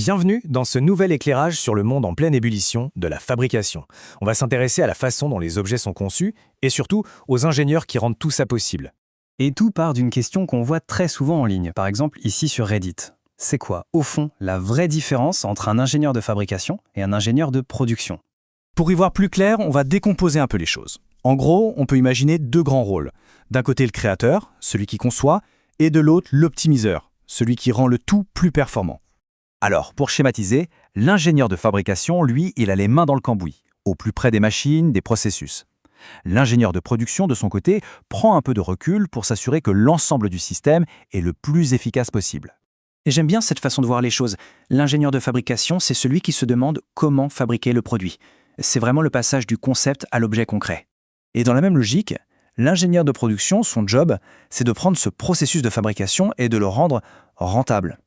Bienvenue dans ce nouvel éclairage sur le monde en pleine ébullition de la fabrication. On va s'intéresser à la façon dont les objets sont conçus et surtout aux ingénieurs qui rendent tout ça possible. Et tout part d'une question qu'on voit très souvent en ligne, par exemple ici sur Reddit. C'est quoi, au fond, la vraie différence entre un ingénieur de fabrication et un ingénieur de production? Pour y voir plus clair, on va décomposer un peu les choses. En gros, on peut imaginer deux grands rôles. D'un côté le créateur, celui qui conçoit, et de l'autre l'optimiseur, celui qui rend le tout plus performant. Alors, pour schématiser, l'ingénieur de fabrication, lui, il a les mains dans le cambouis, au plus près des machines, des processus. L'ingénieur de production, de son côté, prend un peu de recul pour s'assurer que l'ensemble du système est le plus efficace possible. Et j'aime bien cette façon de voir les choses. L'ingénieur de fabrication, c'est celui qui se demande comment fabriquer le produit. C'est vraiment le passage du concept à l'objet concret. Et dans la même logique, l'ingénieur de production, son job, c'est de prendre ce processus de fabrication et de le rendre rentable.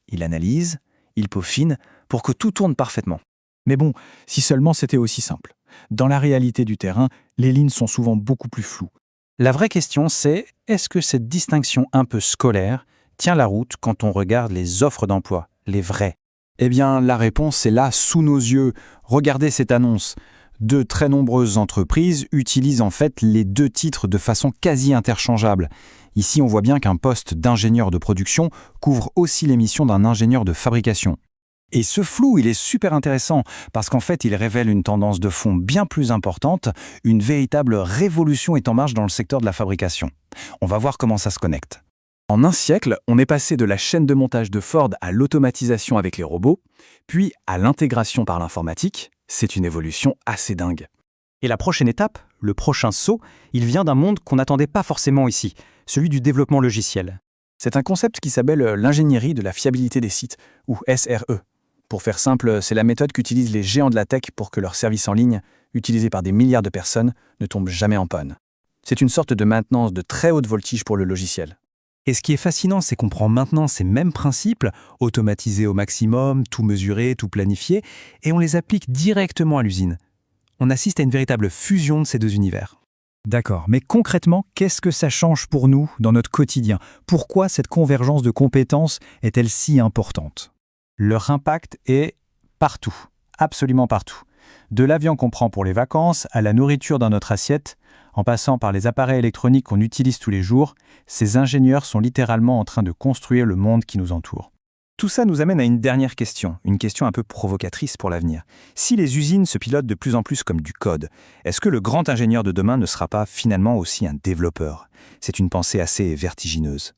Il analyse, il peaufine pour que tout tourne parfaitement. Mais bon, si seulement c'était aussi simple. Dans la réalité du terrain, les lignes sont souvent beaucoup plus floues. La vraie question, c'est est-ce que cette distinction un peu scolaire tient la route quand on regarde les offres d'emploi, les vraies? Eh bien, la réponse est là, sous nos yeux. Regardez cette annonce. De très nombreuses entreprises utilisent en fait les deux titres de façon quasi interchangeable. Ici, on voit bien qu'un poste d'ingénieur de production couvre aussi les missions d'un ingénieur de fabrication. Et ce flou, il est super intéressant parce qu'en fait, il révèle une tendance de fond bien plus importante, une véritable révolution est en marche dans le secteur de la fabrication. On va voir comment ça se connecte. En un siècle, on est passé de la chaîne de montage de Ford à l'automatisation avec les robots, puis à l'intégration par l'informatique. C'est une évolution assez dingue. Et la prochaine étape, le prochain saut, il vient d'un monde qu'on n'attendait pas forcément ici, celui du développement logiciel. C'est un concept qui s'appelle l'ingénierie de la fiabilité des sites, ou SRE. Pour faire simple, c'est la méthode qu'utilisent les géants de la tech pour que leurs services en ligne, utilisés par des milliards de personnes, ne tombent jamais en panne. C'est une sorte de maintenance de très haute voltige pour le logiciel. Et ce qui est fascinant, c'est qu'on prend maintenant ces mêmes principes, automatisés au maximum, tout mesuré, tout planifié, et on les applique directement à l'usine. On assiste à une véritable fusion de ces deux univers. D'accord, mais concrètement, qu'est-ce que ça change pour nous dans notre quotidien? Pourquoi cette convergence de compétences est-elle si importante? Leur impact est partout, absolument partout. De l'avion qu'on prend pour les vacances, à la nourriture dans notre assiette, en passant par les appareils électroniques qu'on utilise tous les jours, ces ingénieurs sont littéralement en train de construire le monde qui nous entoure. Tout ça nous amène à une dernière question, une question un peu provocatrice pour l'avenir. Si les usines se pilotent de plus en plus comme du code, est-ce que le grand ingénieur de demain ne sera pas finalement aussi un développeur? C'est une pensée assez vertigineuse.